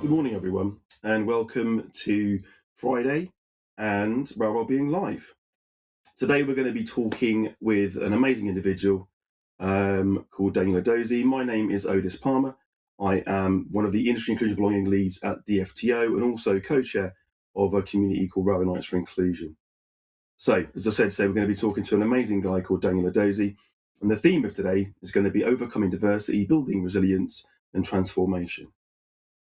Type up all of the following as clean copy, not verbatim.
Good morning, everyone, and welcome to Friday and Rail Wellbeing Live. Today, we're going to be talking with an amazing individual called Daniel Edozie. My name is Odis Palmer. I am one of the Industry Inclusion Belonging leads at DFTO and also co-chair of a community called Rail Wellbeing for Inclusion. So, as I said, today we're going to be talking to an amazing guy called Daniel Edozie, and the theme of today is going to be overcoming diversity, building resilience, and transformation.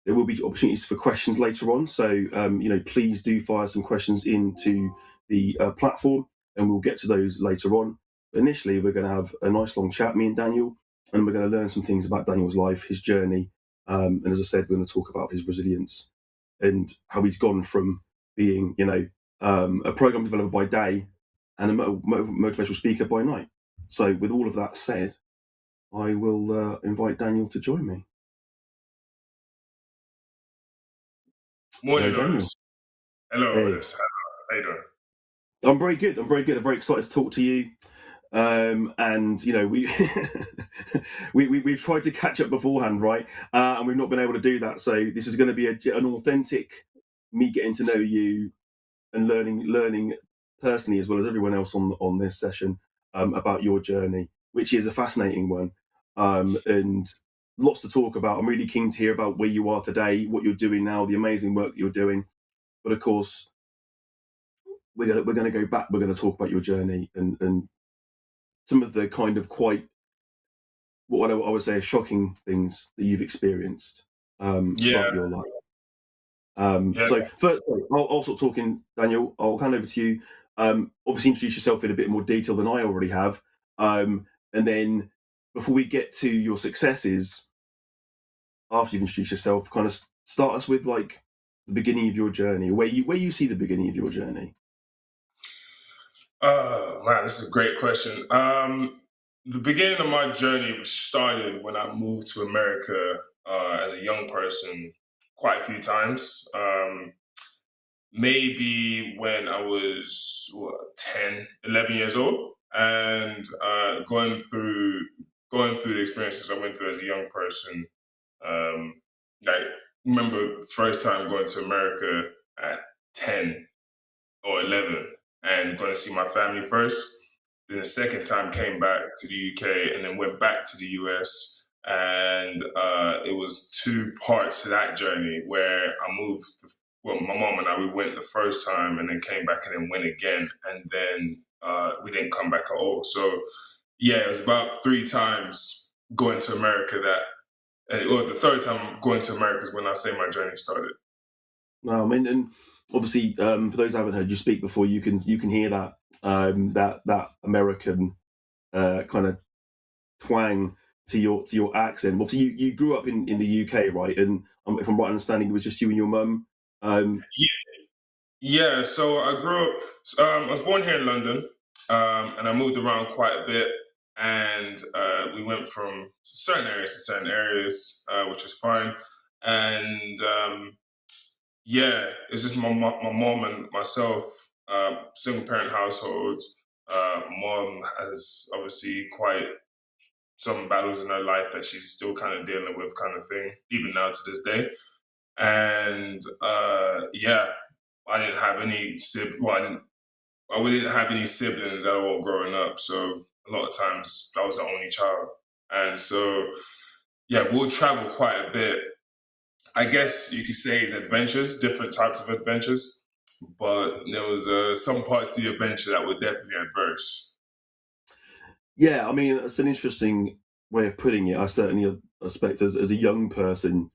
There will be opportunities for questions later on, so please do fire some questions into the platform, and we'll get to those later on. But initially, we're going to have a nice long chat, me and Daniel, and we're going to learn some things about Daniel's life, his journey, and as I said, we're going to talk about his resilience and how he's gone from being, a program developer by day and a motivational speaker by night. So, with all of that said, I will invite Daniel to join me. Morning, Daniel. Odis. Hello, Hey. Odis. How you doing? I'm very good. I'm very excited to talk to you. And we we've tried to catch up beforehand, right? And we've not been able to do that. So this is going to be an authentic me getting to know you and learning personally as well as everyone else on this session about your journey, which is a fascinating one, and lots to talk about. I'm really keen to hear about where you are today, what you're doing now, the amazing work that you're doing. But of course, we're going to go back. We're going to talk about your journey and some of the kind of quite, what I would say, shocking things that you've experienced throughout your life. So first, I'll start talking, Daniel. I'll hand over to you. Obviously, introduce yourself in a bit more detail than I already have, and then before we get to your successes, after you've introduced yourself, kind of start us with like the beginning of your journey, where you see the beginning of your journey. Man, this is a great question. The beginning of my journey started when I moved to America as a young person quite a few times. Maybe when I was 10, 11 years old, and going through the experiences I went through as a young person. I remember the first time going to America at 10 or 11 and going to see my family first. Then the second time came back to the UK and then went back to the US. And it was two parts to that journey where I moved. Well, my mom and I, we went the first time and then came back and then went again. And then we didn't come back at all. So, yeah, it was about 3 times going to America or the third time going to America is when I say my journey started. No, I mean, and obviously, for those who haven't heard you speak before, you can hear that that American kind of twang to your accent. Obviously, you grew up in the UK, right? And if I'm right understanding, it was just you and your mum. Yeah. So I grew up. I was born here in London, and I moved around quite a bit. And we went from certain areas to certain areas, which was fine. And yeah, it's just my mom and myself, single parent household. Mom has obviously quite some battles in her life that she's still kind of dealing with, kind of thing, even now to this day. And yeah, I didn't have any I didn't have any siblings at all growing up, so a lot of times I was the only child, and so yeah, we'll travel quite a bit. I guess you could say it's adventures, different types of adventures, but there was some parts to the adventure that were definitely adverse. Yeah, I mean, it's an interesting way of putting it. I certainly expect as a young person,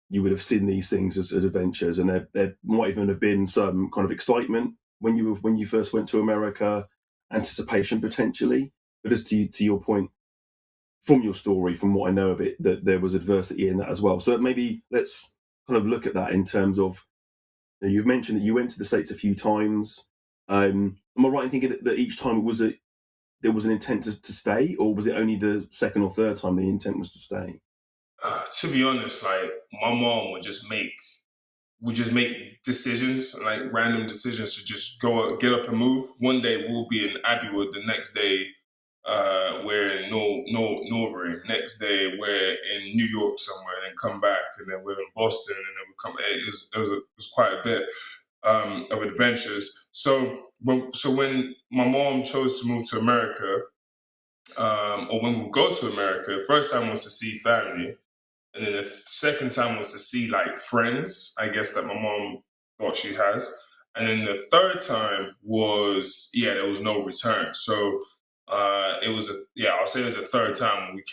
you would have seen these things as adventures, and there might even have been some kind of excitement when you first went to America, anticipation potentially. But as to your point, from your story, from what I know of it, that there was adversity in that as well. So maybe let's kind of look at that in terms of, you've mentioned that you went to the States a few times. Am I right in thinking that each time there was an intent to stay, or was it only the second or third time the intent was to stay? To be honest, like my mom would just make decisions, like random decisions to just get up and move. One day we'll be in Abbeywood, the next day we're in Norbury. Next day, we're in New York somewhere, and then come back, and then we're in Boston, and then we come. It was quite a bit of adventures. So when my mom chose to move to America, or when we go to America, the first time was to see family, and then the second time was to see like friends, I guess, that my mom thought she has. And then the third time was, there was no return. So it was I'll say it was the third time when we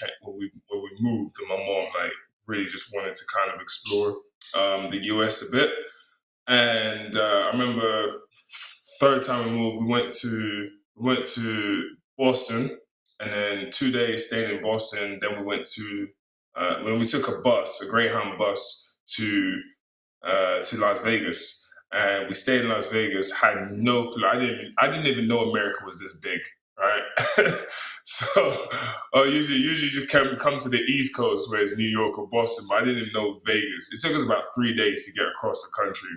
moved, and my mom like really just wanted to kind of explore the US a bit. And I remember third time we moved, we went to Boston, and then 2 days staying in Boston. Then we went to when we took a bus, a Greyhound bus to Las Vegas, and we stayed in Las Vegas. Had no clue. I didn't even know America was this big, right? So usually just come to the East Coast, where it's New York or Boston, but I didn't even know Vegas. It took us about 3 days to get across the country,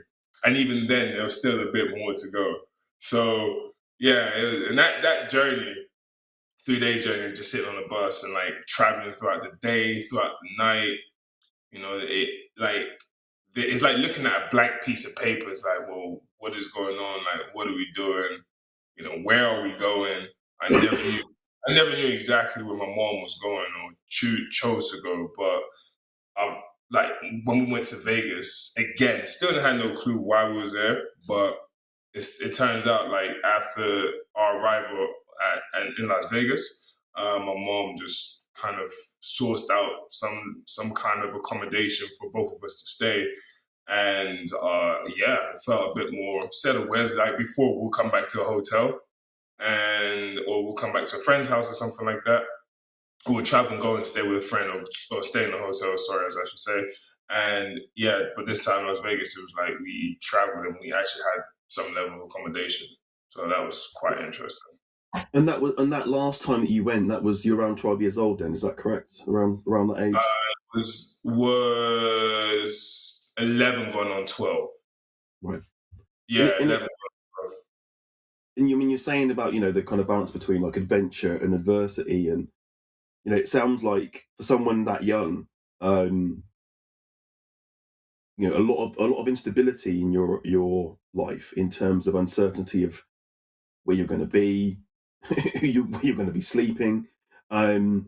and even then, there was still a bit more to go. So and that journey, 3 day journey, just sitting on the bus and like traveling throughout the day, throughout the night. It's like looking at a blank piece of paper. It's like, well, what is going on? Like, what are we doing? Where are we going? I never knew. I never knew exactly where my mom was going or chose to go. But like when we went to Vegas again, still had no clue why we was there. But it turns out like after our arrival in Las Vegas, my mom just kind of sourced out some kind of accommodation for both of us to stay, and it felt a bit more settled. Whereas like before, we'll come back to a hotel, or we'll come back to a friend's house or something like that. We'll travel and go and stay with a friend, or stay in a hotel. Sorry, as I should say. And but this time in Las Vegas, it was like we traveled and we actually had some level of accommodation. So that was quite interesting. And that last time that you went, that was you're around 12 years old then, is that correct? Around that age? Was 11 going on 12. Right. Yeah, 11 going on 12. And you're saying about, the kind of balance between like adventure and adversity, and it sounds like for someone that young, a lot of instability in your life in terms of uncertainty of where you're going to be, where you're going to be sleeping. I mean,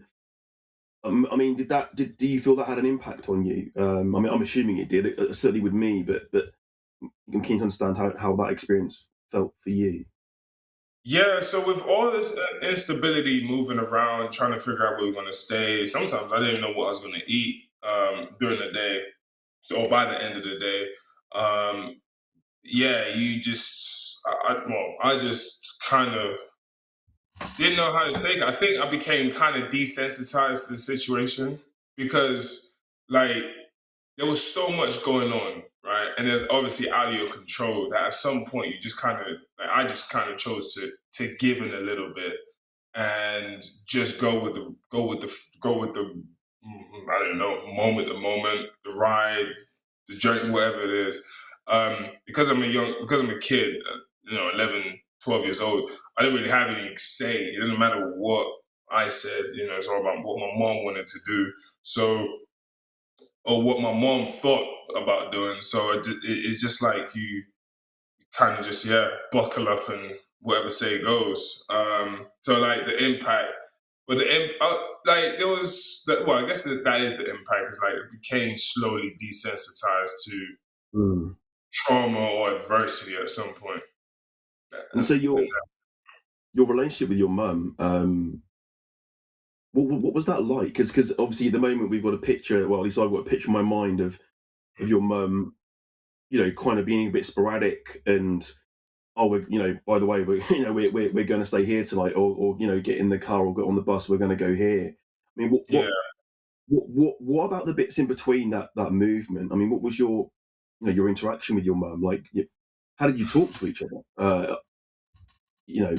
do you feel that had an impact on you? I mean, I'm assuming it did, certainly with me, but I'm keen to understand how that experience felt for you. Yeah, so with all this instability, moving around, trying to figure out where we're going to stay, sometimes I didn't know what I was going to eat during the day, or by the end of the day. You just, I just kind of didn't know how to take it. I think I became kind of desensitized to the situation because, like, there was so much going on, right? And there's obviously out of your control that at some point you just kind of, like, I just kind of chose to give in a little bit and just go with the I don't know, the moment, the rides, the journey, whatever it is. Because I'm a kid, 11, 12 years old, I didn't really have any say. It didn't matter what I said, it's all about what my mom wanted to do. So, or what my mom thought about doing. So it's just like you kind of just, buckle up and whatever say goes. So like the impact, but like there was, I guess that is the impact. Is like it became slowly desensitized to trauma or adversity at some point. And so your relationship with your mum, what was that like? Because obviously at the moment we've got a picture. Well, at least I've got a picture in my mind of your mum, kind of being a bit sporadic, and by the way, we're going to stay here tonight, or get in the car or get on the bus. We're going to go here. I mean, what about the bits in between that movement? I mean, what was your interaction with your mum like? How did you talk to each other?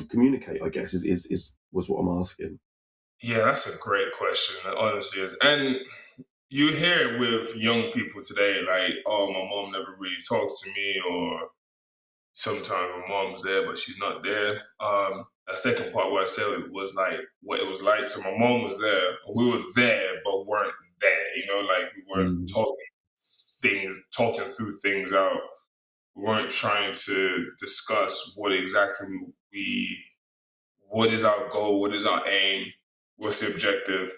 Communicate, I guess, was what I'm asking. Yeah, that's a great question. It honestly is. And you hear it with young people today, like, oh, my mom never really talks to me, or sometimes my mom's there, but she's not there. that second part where I said it was like what it was like. So my mom was there. We were there, but weren't there. Like we weren't Mm. talking through things out. We weren't trying to discuss what is our goal, what is our aim, what's the objective.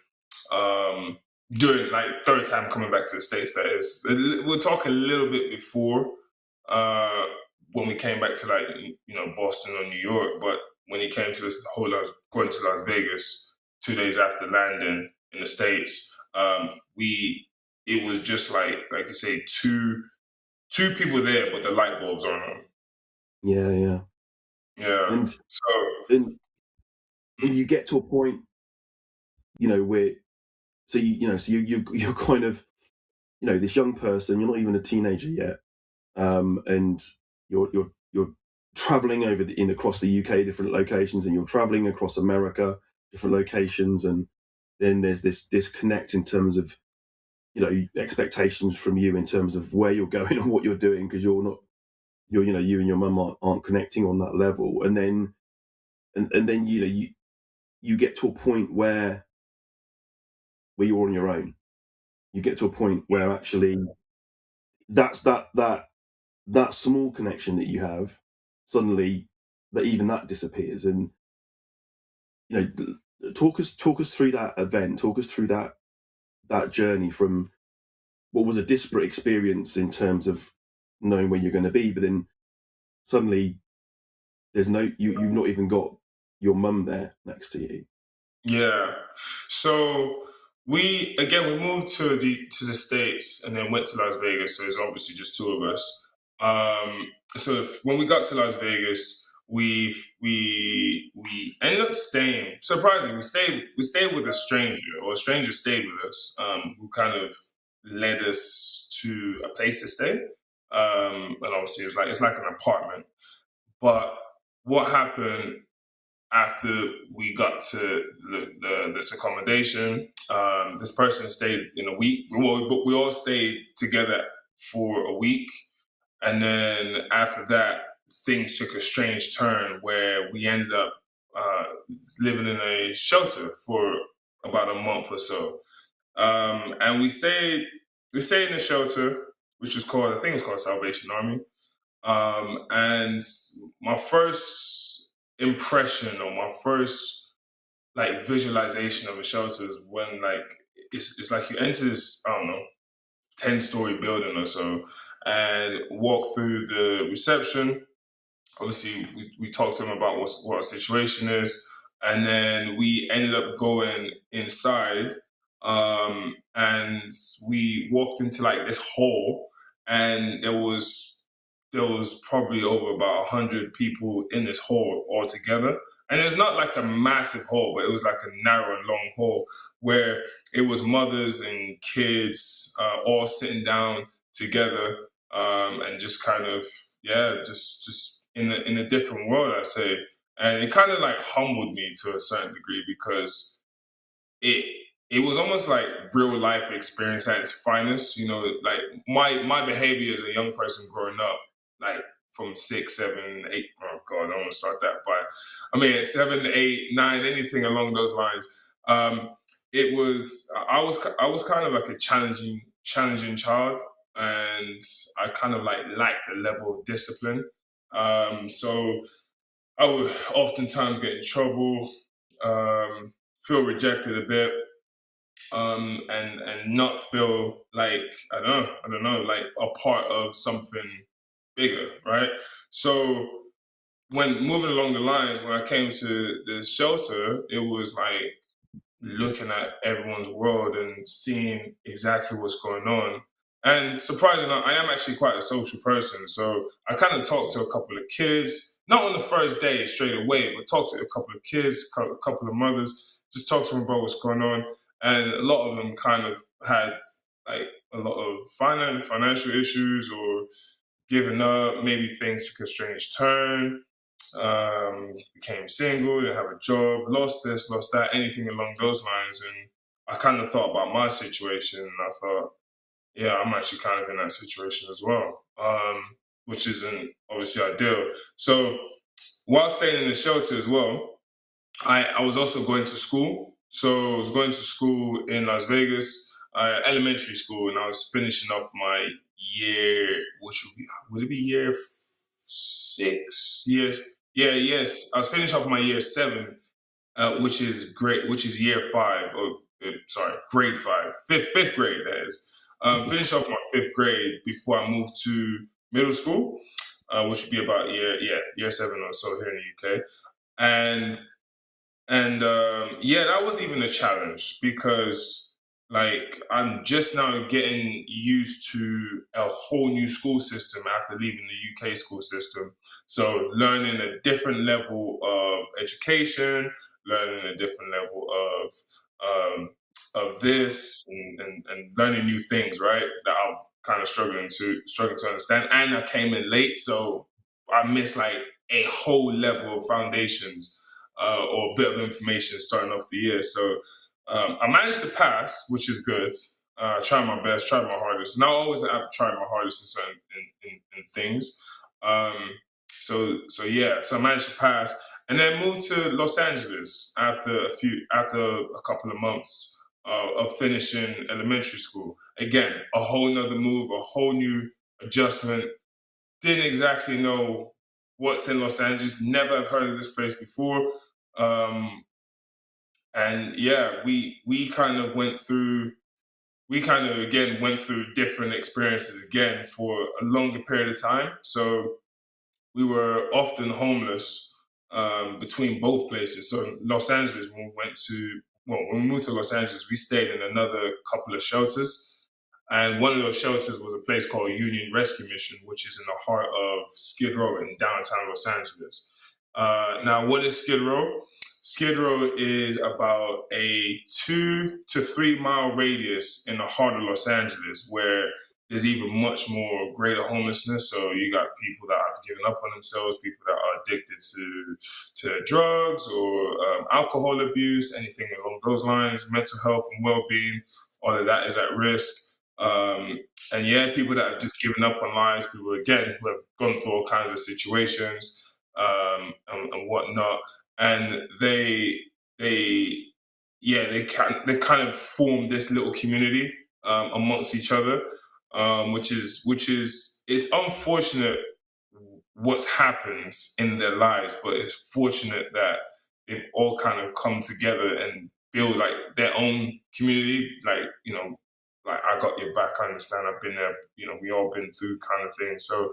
During like third time coming back to the States, that is. We'll talk a little bit before when we came back to like Boston or New York, but when he came to going to Las Vegas 2 days after landing in the States, it was just like you say, two people there, but the light bulbs aren't on. Yeah. Yeah. And So and you get to a point, where you're kind of, this young person, you're not even a teenager yet, and you're traveling across the UK, different locations, and you're traveling across America, different locations, and then there's this disconnect in terms of expectations from you in terms of where you're going and what you're doing, because you and your mum aren't connecting on that level, and then you get to a point where you're on your own. You get to a point where actually that's that small connection that you have, suddenly that disappears. And talk us through that event, talk us through that journey from what was a disparate experience in terms of knowing where you're going to be, but then suddenly you've not even got your mum there next to you. Yeah. So we moved to the States and then went to Las Vegas. So it's obviously just two of us. So when we got to Las Vegas, we ended up staying. Surprisingly, we stayed with a stranger, or a stranger stayed with us, who kind of led us to a place to stay. And obviously it's like an apartment. But what happened after we got to this accommodation, this person stayed in a week. We all stayed together for a week. And then after that, things took a strange turn where we ended up living in a shelter for about a month or so. And we stayed in the shelter, which was called, I think it was called Salvation Army. And my first impression, or my first like visualization of a shelter is when it's like you enter this, I don't know, 10-story building or so, and walk through the reception. Obviously, we talked to them about what our situation is, and then we ended up going inside, and we walked into like this hall, and there was probably over about 100 people in this hall altogether. And it's not like a massive hall, but it was like a narrow and long hall where it was mothers and kids all sitting down together, and just kind of, just in a different world, I'd say. And it kind of like humbled me to a certain degree, because it was almost like real life experience at its finest. Like my behavior as a young person growing up, like from 6, 7, 8. Oh God, I don't want to start that. But I mean, 7, 8, 9, anything along those lines. It was I was kind of like a challenging child, and I kind of like lacked the level of discipline. So I would oftentimes get in trouble, feel rejected a bit, and not feel like I don't know, like a part of something bigger, right? So when moving along the lines, when I came to the shelter, it was like looking at everyone's world and seeing exactly what's going on. And surprisingly, I am actually quite a social person. So I kind of talked to a couple of kids, not on the first day straight away, but talked to a couple of kids, a couple of mothers, just talked to them about what's going on. And a lot of them kind of had like a lot of financial issues, or giving up, maybe things took a strange turn, became single, didn't have a job, lost this, lost that, anything along those lines. And I kind of thought about my situation, and I thought, yeah, I'm actually kind of in that situation as well, which isn't obviously ideal. So while staying in the shelter as well, I was also going to school. So I was going to school in Las Vegas, elementary school, and I was finishing off my year, which would it be year 6? Years? Yeah, yes. I was finishing off my year 7, which is great, which is year 5, or sorry, grade 5, fifth grade, that is. Finished off my 5th grade before I moved to middle school, which would be about year 7 or so here in the UK. And yeah, that was even a challenge because like I'm just now getting used to a whole new school system after leaving the UK school system. So learning a different level of education, learning a different level of this and learning new things, right? That I'm kind of struggling to understand. And I came in late, so I missed like a whole level of foundations or a bit of information starting off the year. So I managed to pass, which is good. Tried my best, tried my hardest, and I always have tried my hardest in certain in things. Um, so yeah, so I managed to pass, and then moved to Los Angeles after a couple of months of finishing elementary school. Again, a whole nother move, a whole new adjustment. Didn't exactly know what's in Los Angeles. Never have heard of this place before. Um, and yeah, we kind of went through. We kind of again went through different experiences again for a longer period of time. So we were often homeless between both places. So in Los Angeles, when we moved to Los Angeles, we stayed in another couple of shelters. And one of those shelters was a place called Union Rescue Mission, which is in the heart of Skid Row in downtown Los Angeles. Now, what is Skid Row? Skid Row is about a 2 to 3 mile radius in the heart of Los Angeles, where there's even much more greater homelessness. So you got people that have given up on themselves, people that are addicted to drugs or alcohol abuse, anything along those lines, mental health and well-being. All of that is at risk. And yeah, people that have just given up on lives, people again who have gone through all kinds of situations and whatnot, and they yeah they kind of formed this little community amongst each other, which is it's unfortunate what's happens in their lives, but it's fortunate that they've all kind of come together and build like their own community. Like like I got your back. I understand. I've been there. We all been through kind of thing. So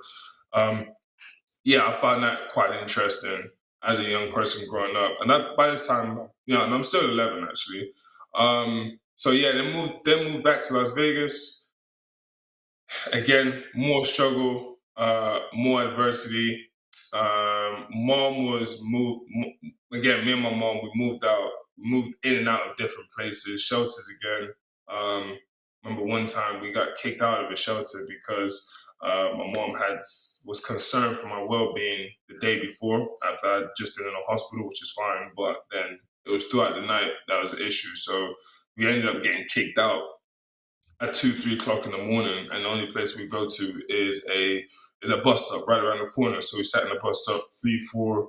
um, yeah, I find that quite interesting as a young person growing up. And that by this time, and I'm still 11 actually. So yeah, then moved back to Las Vegas. Again, more struggle, more adversity. Mom was moved again. Me and my mom, we moved in and out of different places, shelters again. Remember one time we got kicked out of a shelter because my mom was concerned for my well-being the day before after I'd just been in a hospital, which is fine. But then it was throughout the night that was an issue. So we ended up getting kicked out at 2, 3 o'clock in the morning, and the only place we go to is a bus stop right around the corner. So we sat in the bus stop 3, 4,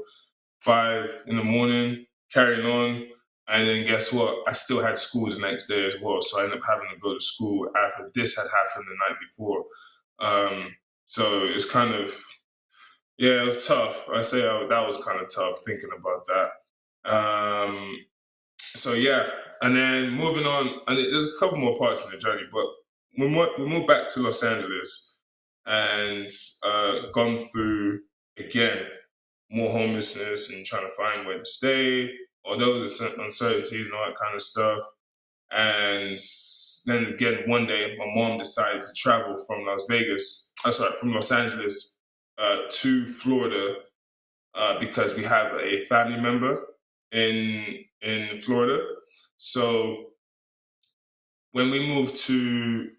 5 in the morning, carrying on. And then guess what? I still had school the next day as well. So I ended up having to go to school after this had happened the night before. So it's kind of, yeah, it was tough. I say that was kind of tough thinking about that. So yeah, and then moving on, and there's a couple more parts in the journey, but we moved back to Los Angeles and gone through again more homelessness and trying to find where to stay, all those uncertainties and all that kind of stuff. And then again, one day, my mom decided to travel from from Los Angeles to Florida because we have a family member in Florida. So when we moved to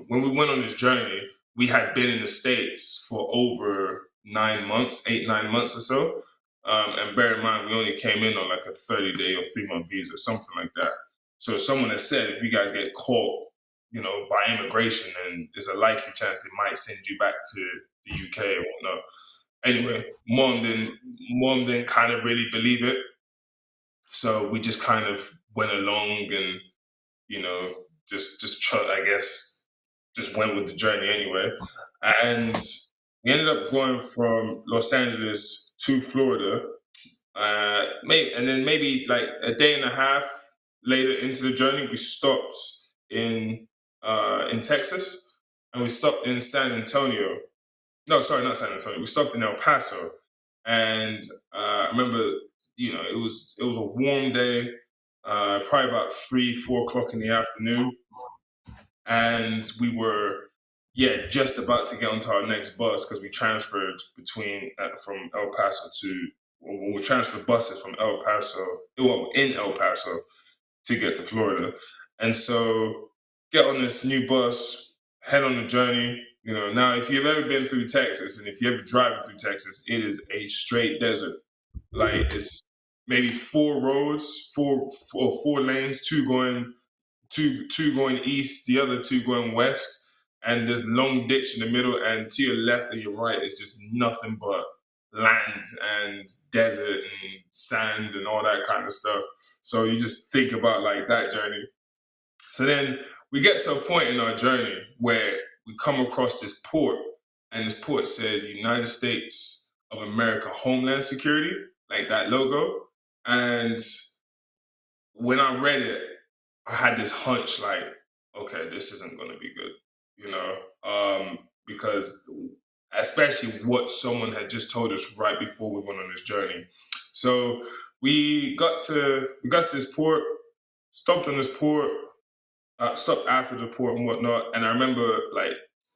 when we went on this journey, we had been in the States for over 9 months, 8, 9 months or so. And bear in mind, we only came in on like a 30-day or 3 month visa, something like that. So someone has said if you guys get caught, by immigration, then there's a likely chance they might send you back to the UK or whatnot. Anyway, mom didn't kind of really believe it. So we just kind of went along and, you know, I guess, just went with the journey anyway. And we ended up going from Los Angeles to Florida. And then maybe like a day and a half later into the journey, we stopped in Texas, and we stopped in San Antonio. No, sorry, not San Antonio. We stopped in El Paso, and I remember, it was a warm day, probably about 3, 4 o'clock in the afternoon, and we were, just about to get onto our next bus because we transferred from El Paso to, when we transferred buses from El Paso, in El Paso to get to Florida, and so get on this new bus, head on the journey. Now if you've ever been through Texas and if you're ever driving through Texas, it is a straight desert. Like, it's maybe four roads, four lanes, two going east, the other two going west, and there's long ditch in the middle, and to your left and your right is just nothing but land and desert and sand and all that kind of stuff. So you just think about like that journey. So then we get to a point in our journey where we come across this port, and this port said United States of America Homeland Security, like that logo. And when I read it, I had this hunch like, okay, this isn't going to be good, because especially what someone had just told us right before we went on this journey. So we got to this port, stopped on this port, stopped after the port and whatnot. And I remember like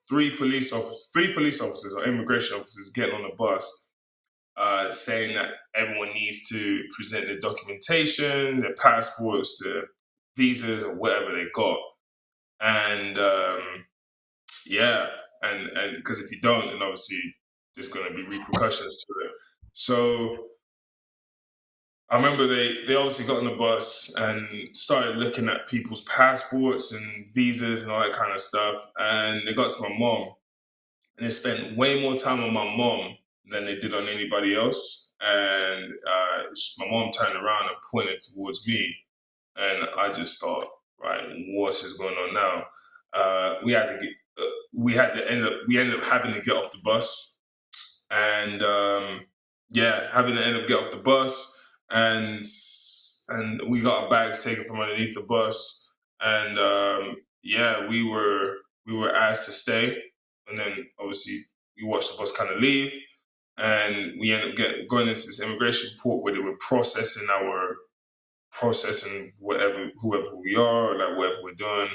three police officers or immigration officers getting on the bus, saying that everyone needs to present their documentation, their passports, their visas, or whatever they got. And and because if you don't, then obviously there's going to be repercussions to it. So I remember they obviously got on the bus and started looking at people's passports and visas and all that kind of stuff. And they got to my mom, and they spent way more time on my mom than they did on anybody else. And my mom turned around and pointed towards me, and I just thought, right, what is going on now? We ended up having to get off the bus, and having to end up get off the bus, and we got our bags taken from underneath the bus, and we were asked to stay, and then obviously we watched the bus kind of leave, and we ended up going into this immigration port where they were processing whoever we are, like whatever we're doing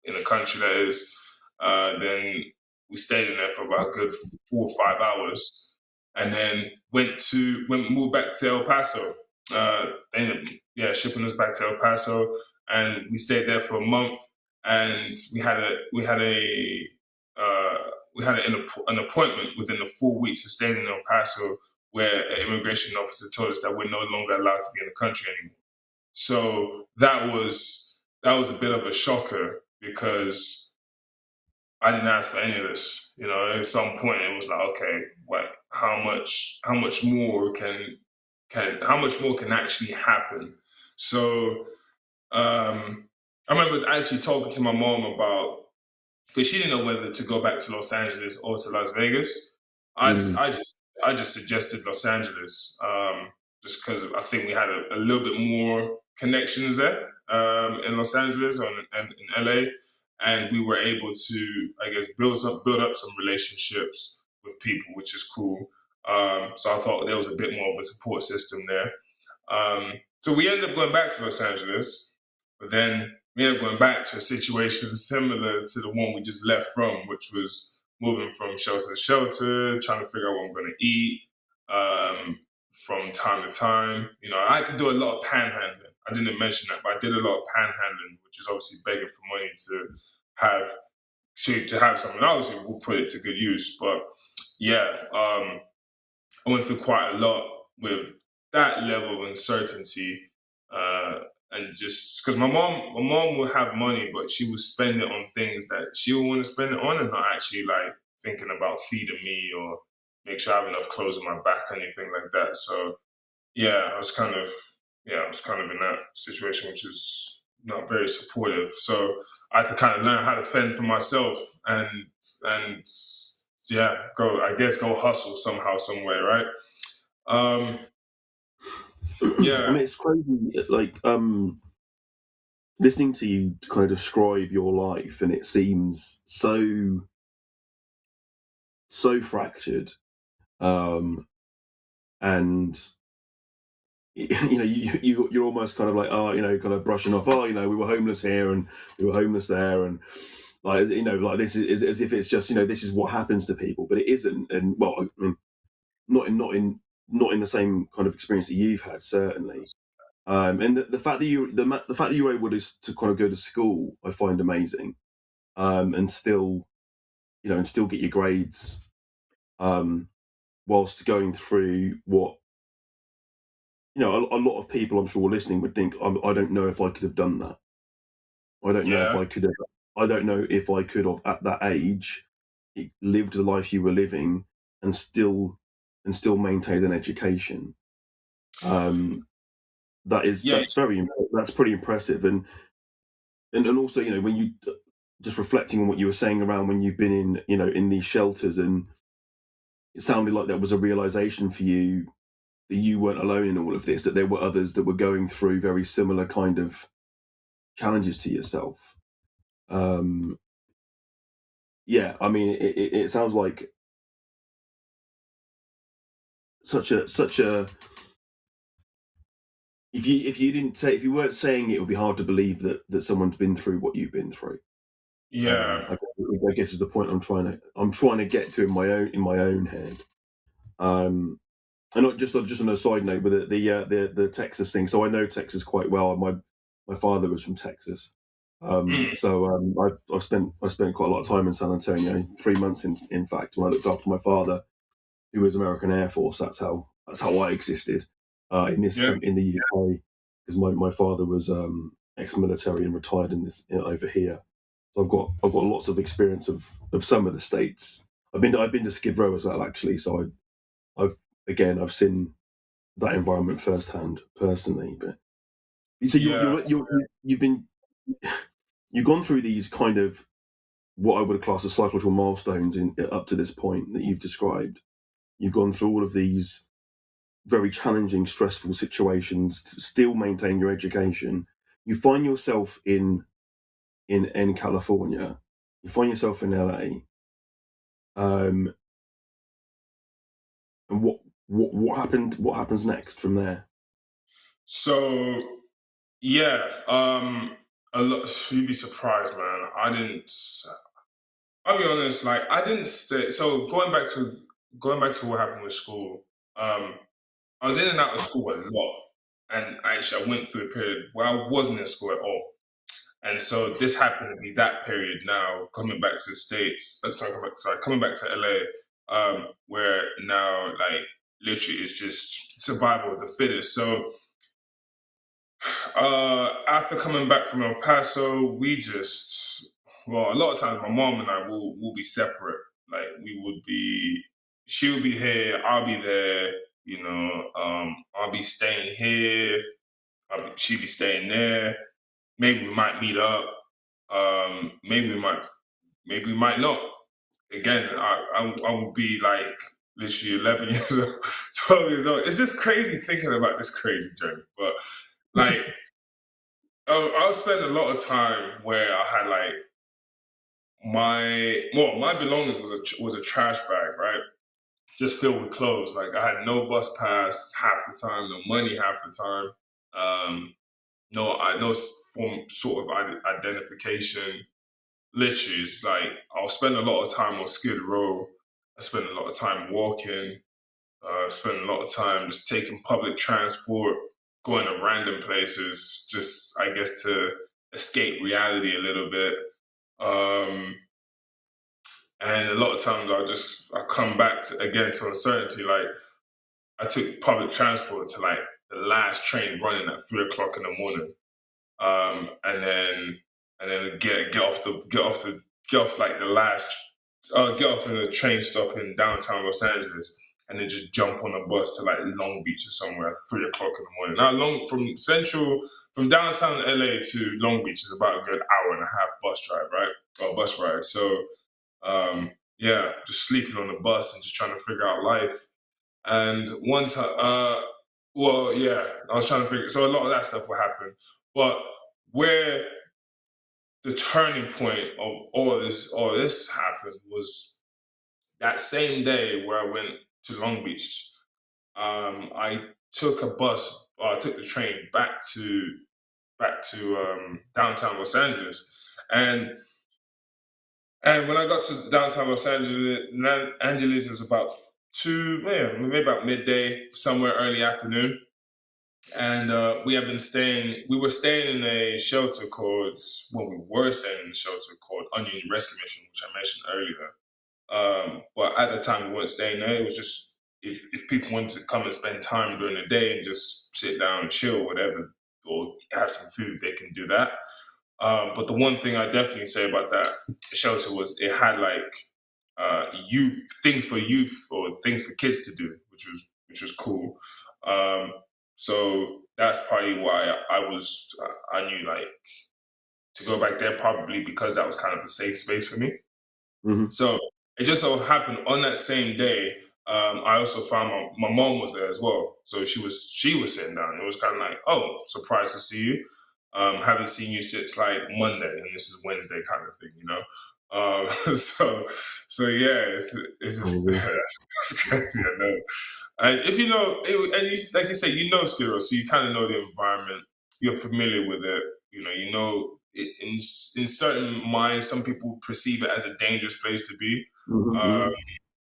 in the country, that is. Then we stayed in there for about a good 4 or 5 hours, and then moved back to El Paso. They ended up, shipping us back to El Paso, and we stayed there for a month. And we had an appointment within the 4 weeks of staying in El Paso, where an immigration officer told us that we're no longer allowed to be in the country anymore. So that was a bit of a shocker, because I didn't ask for any of this. At some point it was like, okay, what? How much more can actually happen? So I remember actually talking to my mom about, because she didn't know whether to go back to Los Angeles or to Las Vegas. I just suggested Los Angeles, just because I think we had a little bit more connections there, in Los Angeles and in LA, and we were able to, I guess, build up some relationships with people, which is cool. So I thought there was a bit more of a support system there. So we ended up going back to Los Angeles, but then we ended up going back to a situation similar to the one we just left from, which was moving from shelter to shelter, trying to figure out what I'm going to eat, from time to time. I had to do a lot of panhandling. I didn't mention that, but I did a lot of panhandling, which is obviously begging for money to have something. Obviously, we'll put it to good use. But I went through quite a lot with that level of uncertainty, and just because my mom would have money, but she would spend it on things that she would want to spend it on, and not actually like thinking about feeding me or make sure I have enough clothes on my back or anything like that. So I was kind of I was kind of in that situation, which is not very supportive. So I had to kind of learn how to fend for myself and go hustle somehow, some way, right? Um, I yeah, mean, it's crazy. Like listening to you kind of describe your life, and it seems so fractured. And you're almost kind of like, kind of brushing off, we were homeless here and we were homeless there, and like, like this is as if it's just, this is what happens to people, but it isn't. And well, I mean, not in the same kind of experience that you've had, certainly. And the fact that the fact that you were able to kind of go to school, I find amazing. And still, and still get your grades, whilst going through what, a lot of people I'm sure listening would think, I don't know if I could have done that. I don't know if yeah, I could have. I don't know if I could have at that age lived the life you were living and still maintained an education. yeah, That's pretty impressive. And also, when you just reflecting on what you were saying around when you've been in, in these shelters, and it sounded like that was a realization for you that you weren't alone in all of this, that there were others that were going through very similar kind of challenges to yourself. Yeah, I mean, it sounds like such a if you weren't saying it, it would be hard to believe that someone's been through what you've been through. yeah, I guess is the point I'm trying to get to in my own head. And not just on a side note with the Texas thing. So I know Texas quite well. My father was from Texas. mm, I've spent quite a lot of time in San Antonio, 3 months in fact, when I looked after my father, who was American Air Force. That's how I existed yeah, in the UK, because my father was ex-military and retired over here. So I've got lots of experience of some of the states. I've been to Skid Row as well, actually. So I've seen that environment firsthand, personally. But so yeah, you've gone through these kind of what I would class as psychological milestones up to this point that you've described. You've gone through all of these very challenging, stressful situations to still maintain your education. You find yourself in California. You find yourself in LA. And what happened? What happens next from there? So yeah, a lot. You'd be surprised, man. I'll be honest. Like I didn't stay. So going back to what happened with school. I was in and out of school a lot, and actually I went through a period where I wasn't in school at all. And so this happened to be that period now, coming back to the States, coming back to LA, where now, like, literally it's just survival of the fittest. So after coming back from El Paso, a lot of times my mom and I will be separate. Like, she would be here, I'll be there, I'll be staying here, she'd be staying there. Maybe we might meet up. Maybe we might not. Again, I would be like literally 11 years old, 12 years old. It's just crazy thinking about this crazy journey. But like, I'll spend a lot of time where I had like my belongings was a trash bag, right? Just filled with clothes. Like I had no bus pass half the time, no money half the time. No form sort of identification. Literally, it's like I'll spend a lot of time on Skid Row. I spend a lot of time walking. Spend a lot of time just taking public transport, going to random places, just I guess to escape reality a little bit. Um, and a lot of times I come back to uncertainty. Like I took public transport to like the last train running at 3 o'clock in the morning, and then get off like the last get off in a train stop in downtown Los Angeles, and then just jump on a bus to like Long Beach or somewhere at 3 o'clock in the morning. Now, from downtown LA to Long Beach is about a good hour and a half bus drive, right? Or bus ride. So, yeah, just sleeping on the bus and just trying to figure out life. And one time, well, yeah, I was trying to figure. So a lot of that stuff will happen, but where the turning point of all this happened was that same day where I went to Long Beach. I took the train back to downtown Los Angeles, and when I got to downtown Los Angeles, it was about maybe about midday, somewhere early afternoon. And we were staying in a shelter called Onion Rescue Mission, which I mentioned earlier. But at the time, we weren't staying there. It was just if people wanted to come and spend time during the day and just sit down and chill, whatever, or have some food, they can do that. But the one thing I definitely say about that shelter was it had like things for youth or things for kids to do, which was cool. So that's probably why I knew like to go back there, probably because that was kind of a safe space for me. Mm-hmm. So it just so happened on that same day, I also found my mom was there as well. So she was sitting down. It was kind of like, oh, surprised to see you. Haven't seen you since like Monday, and this is Wednesday, kind of thing, you know. So yeah, it's just that's crazy. I know. And if you know, like you say, you know Skid Row, so you kind of know the environment. You're familiar with it. You know. In certain minds, some people perceive it as a dangerous place to be. Mm-hmm.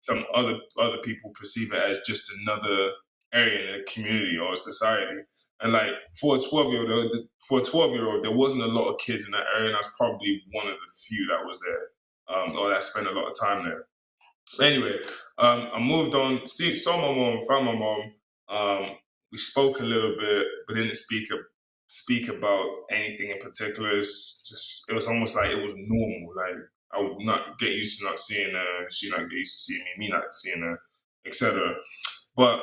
Some other people perceive it as just another area in a community or a society. And like for a 12-year-old, there wasn't a lot of kids in that area, and I was probably one of the few that was there, or that spent a lot of time there. Anyway, I moved on, saw my mom, found my mom. We spoke a little bit, but didn't speak about anything in particular. It was almost like it was normal. Like I would not get used to not seeing her, she not get used to seeing me not seeing her, etc. But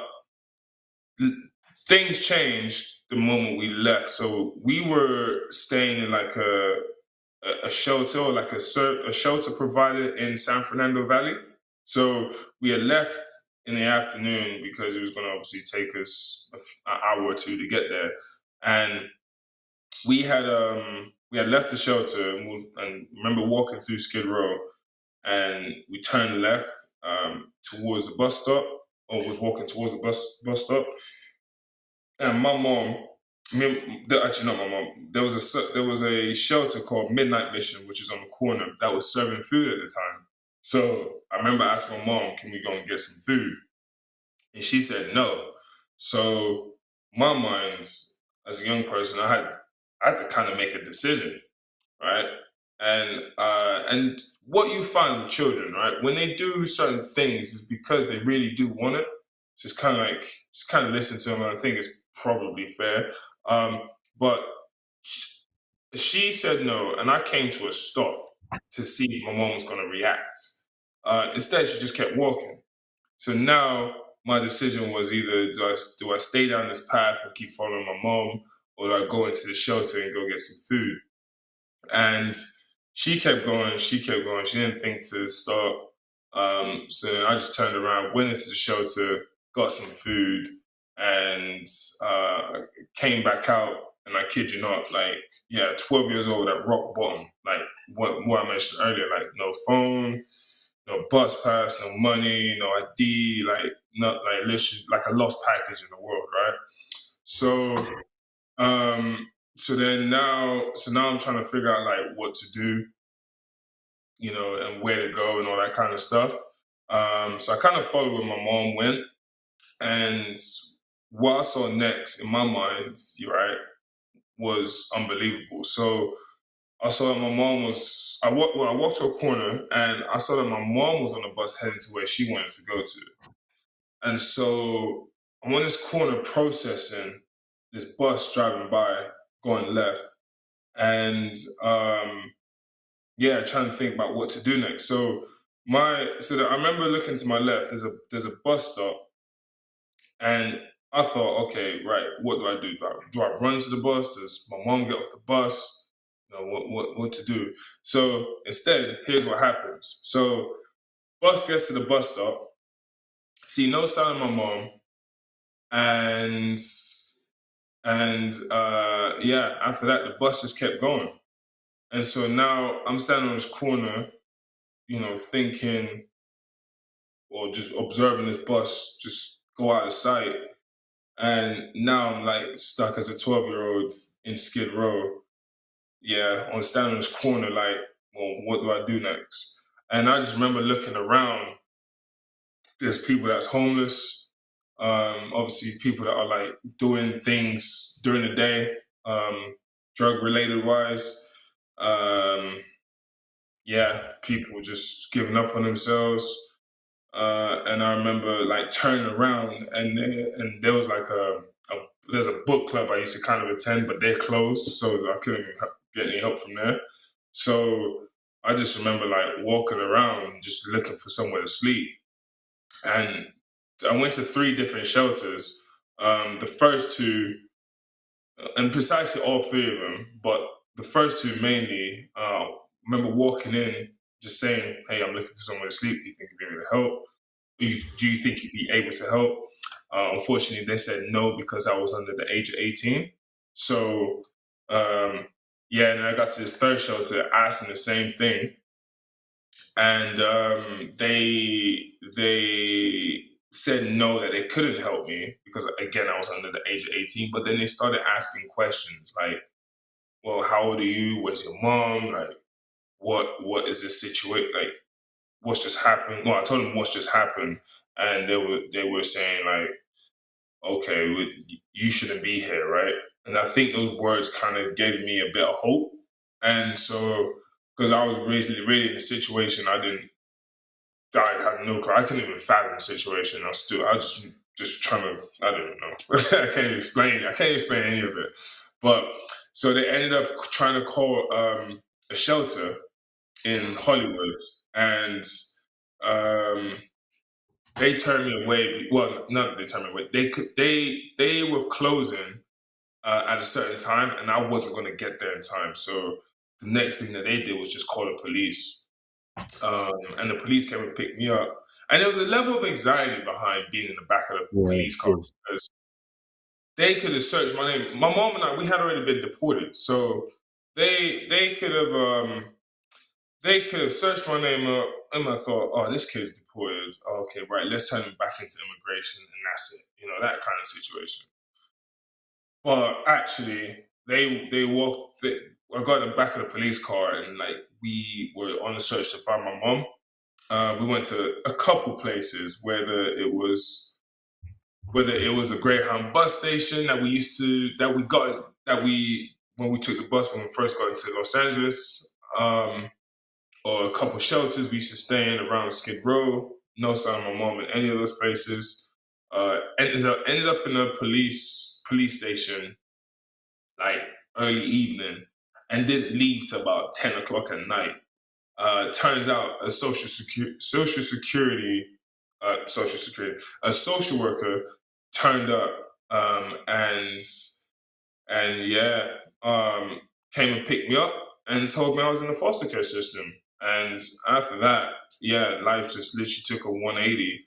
things changed the moment we left. So we were staying in like a shelter, or like a shelter provided in San Fernando Valley. So we had left in the afternoon because it was going to obviously take us an hour or two to get there, and we had left the shelter and remember walking through Skid Row, and we turned left towards the bus stop, or was walking towards the bus stop, and my mom. Actually, not my mom. There was a shelter called Midnight Mission, which is on the corner, that was serving food at the time. So I remember asking my mom, "Can we go and get some food?" And she said no. So my mind, as a young person, I had to kind of make a decision, right? And what you find with children, right, when they do certain things, is because they really do want it. So it's kind of like just kind of listen to them, and I think it's probably fair. But she said no, and I came to a stop to see if my mom was going to react. Instead, she just kept walking. So now my decision was either do I stay down this path and keep following my mom, or do I go into the shelter and go get some food? And she kept going. She didn't think to stop. So then I just turned around, went into the shelter, got some food, and came back out. And I kid you not, 12 years old at rock bottom. Like what I mentioned earlier, like no phone, no bus pass, no money, no ID, not like literally like a lost package in the world, right? So now I'm trying to figure out like what to do, and where to go and all that kind of stuff. So I kind of followed where my mom went, and what I saw next in my mind, you're right, was unbelievable. So I saw that my mom was. I walked to a corner, and I saw that my mom was on the bus heading to where she wanted to go to. And so I'm on this corner processing this bus driving by, going left, and trying to think about what to do next. So I remember looking to my left. There's a bus stop, And I thought, okay, right, what do I do? Do I run to the bus? Does my mom get off the bus? You know, what to do? So instead, here's what happens. So bus gets to the bus stop, see no sign of my mom, and yeah, after that the bus just kept going. And so now I'm standing on this corner, thinking or just observing this bus just go out of sight. And now I'm like stuck as a 12-year-old in Skid Row. Yeah, on standing on this corner, like, well, what do I do next? And I just remember looking around. There's people that's homeless. Obviously, people that are like doing things during the day, drug related wise. Um, yeah, people just giving up on themselves. And I remember like turning around and there was like there's a book club I used to kind of attend, but they're closed, so I couldn't even get any help from there. So I just remember like walking around, just looking for somewhere to sleep. And I went to 3 different shelters. The first two, and precisely all 3 of them, but the first two mainly. Remember walking in, just saying, "Hey, I'm looking for somewhere to sleep. Do you think you'd be able to help? Do you think you'd be able to help?" Unfortunately, they said no because I was under the age of 18. So, yeah, and I got to this third shelter, asking the same thing, and they said no, that they couldn't help me because again I was under the age of 18. But then they started asking questions like, "Well, how old are you? Where's your mom? Like, what is this situation? Like, what's just happened?" Well, I told them what's just happened, and they were saying like, "Okay, you shouldn't be here, right?" And I think those words kind of gave me a bit of hope. And so, because I was really in a situation, I had no clue. I couldn't even fathom the situation. I was just trying to, I don't know. I can't even explain. I can't explain any of it. But so they ended up trying to call a shelter in Hollywood, and um, they turned me away. Well, not that they turned me away. They were closing at a certain time, and I wasn't going to get there in time. So the next thing that they did was just call the police, and the police came and picked me up. And there was a level of anxiety behind being in the back of the Yeah, police of car course. because they could have searched my name. My mom and I, we had already been deported, so they could have searched my name up, and I thought, oh, this kid's deported. Oh, okay, right, let's turn him back into immigration, and that's it. That kind of situation. But actually, they walked. I got in the back of the police car, and like we were on a search to find my mom. We went to a couple places, whether it was a Greyhound bus station that we used to that we when we took the bus when we first got into Los Angeles, or a couple shelters we used to stay in around Skid Row. No sign of my mom in any of those places. Ended up in a police station like early evening, and didn't leave till about 10 o'clock at night. Turns out a a social worker turned up, and yeah, came and picked me up and told me I was in the foster care system. And after that, yeah, life just literally took a 180.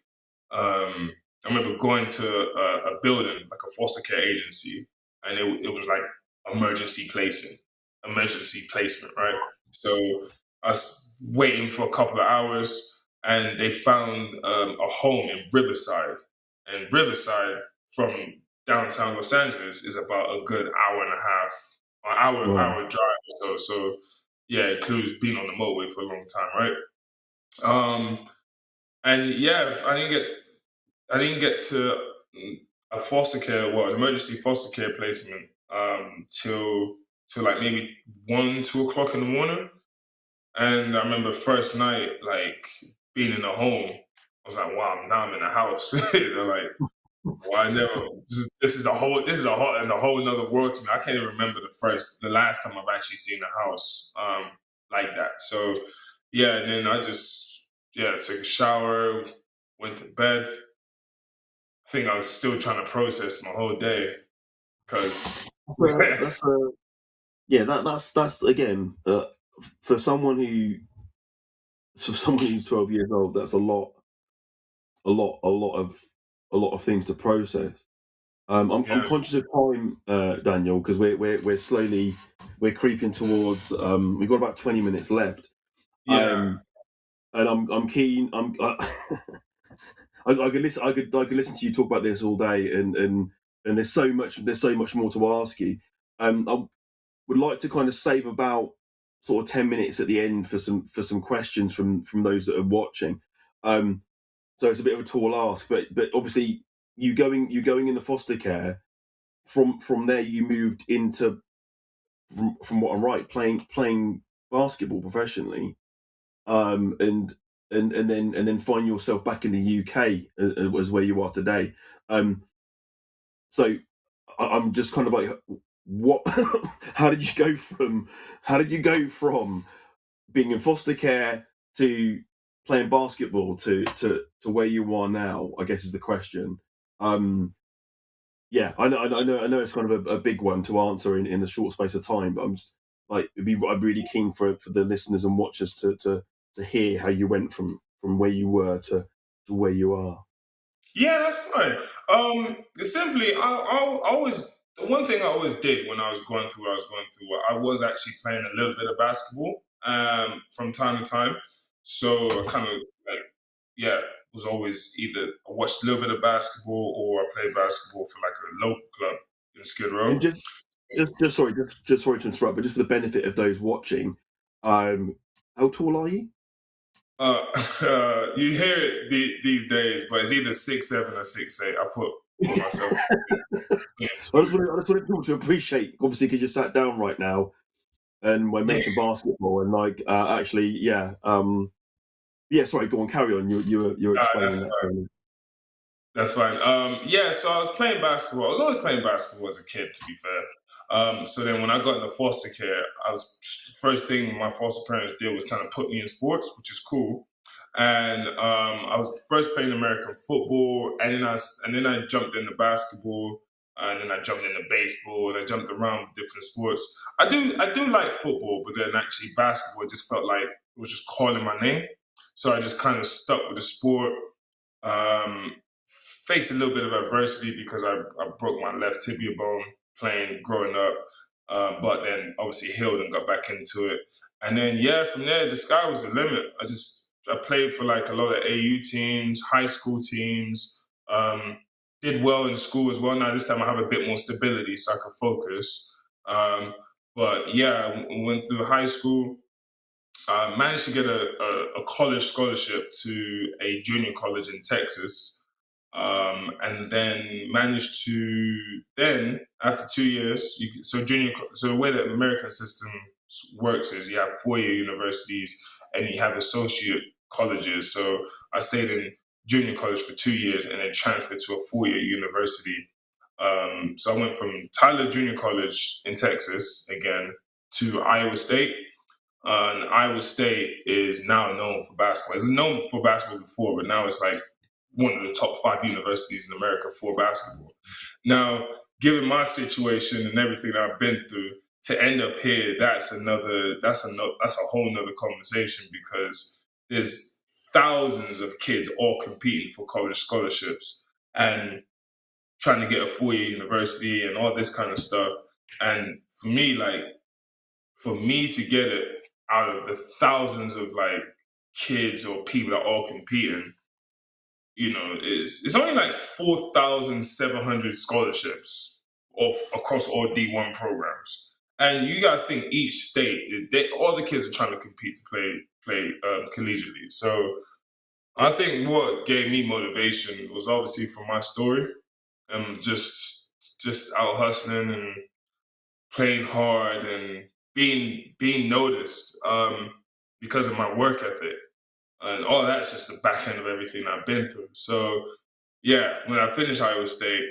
I remember going to a building, like a foster care agency, and it was like emergency placement, right? So I was waiting for a couple of hours, and they found a home in Riverside. And Riverside from downtown Los Angeles is about a good hour and a half, or Wow. hour drive or so. So yeah, it includes being on the motorway for a long time, right? And yeah, I didn't get to a foster care, an emergency foster care placement, till like maybe 1, 2 o'clock in the morning. And I remember first night, like being in the home, I was like, wow, now I'm in the house. They're like, well, I never. This is a whole another world to me. I can't even remember the last time I've actually seen a house like that. So yeah, and then I just took a shower, went to bed, think I was still trying to process my whole day because That's yeah. That's again for someone who's 12 years old. That's a lot of things to process. I'm yeah, conscious of time, Daniel, because we're creeping towards. We've got about 20 minutes left, yeah, and I'm keen. I could listen. I could listen to you talk about this all day, and there's so much more to ask you. I would like to kind of save about sort of 10 minutes at the end for some questions from those that are watching. Um, so it's a bit of a tall ask, but obviously you going into foster care. From there, you moved into from what I'm right, playing basketball professionally, and and then find yourself back in the UK as where you are today. Um, so I'm just kind of like, what? how did you go from being in foster care to playing basketball to where you are now? I guess is the question. Um, Yeah, I know it's kind of a big one to answer in a short space of time, but I'm just like, I'm really keen for the listeners and watchers to hear how you went from where you were to where you are. yeah. That's fine. Simply, I always the one thing I always did when I was going through what I was going through, I was actually playing a little bit of basketball from time to time. So I kind of like yeah was always either I watched a little bit of basketball or I played basketball for like a local club in Skid And Row. just sorry to interrupt, but just for the benefit of those watching, um, how tall are you? Uh, you hear it these days, but it's either 6'7" or 6'8". I put myself in two. I just wanted people to appreciate, obviously, because you sat down right now, and I Yeah, mentioned basketball, and like actually, yeah, yeah. Sorry, go on, carry on. You were explaining that's that. Earlier. That's fine. Yeah, so I was playing basketball. I was always playing basketball as a kid, to be fair. So then when I got into foster care, I was first thing my foster parents did was kind of put me in sports, which is cool. And I was first playing American football, and then I jumped into basketball, and then I jumped into baseball, and I jumped around with different sports. I do like football, but then actually basketball just felt like it was just calling my name. So I just kind of stuck with the sport. Um, Faced a little bit of adversity because I broke my left tibia bone playing growing up, but then obviously healed and got back into it. And then yeah, from there the sky was the limit. I played for like a lot of AU teams, high school teams. Did well in school as well. Now this time I have a bit more stability, so I can focus. Um, but yeah, went through high school. Managed to get a college scholarship to a junior college in Texas, and then managed to then after 2 years. So the way the American system works is you have 4-year universities and you have associate colleges. So I stayed in junior college for 2 years and then transferred to a 4-year university. So I went from Tyler Junior College in Texas again to Iowa State, and Iowa State is now known for basketball. It's known for basketball before, but now it's like one of the top 5 universities in America for basketball. Now, given my situation and everything that I've been through, to end up here, that's a whole nother conversation because there's thousands of kids all competing for college scholarships and trying to get a 4-year university and all this kind of stuff. And for me to get it out of the thousands of like kids or people that are all competing, it's only like 4,700 scholarships across all D1 programs, and you got to think each state all the kids are trying to compete to play collegiately. So I think what gave me motivation was obviously from my story, and just out hustling and playing hard and being noticed because of my work ethic, and all that's just the back end of everything I've been through. So yeah, when I finished Iowa State,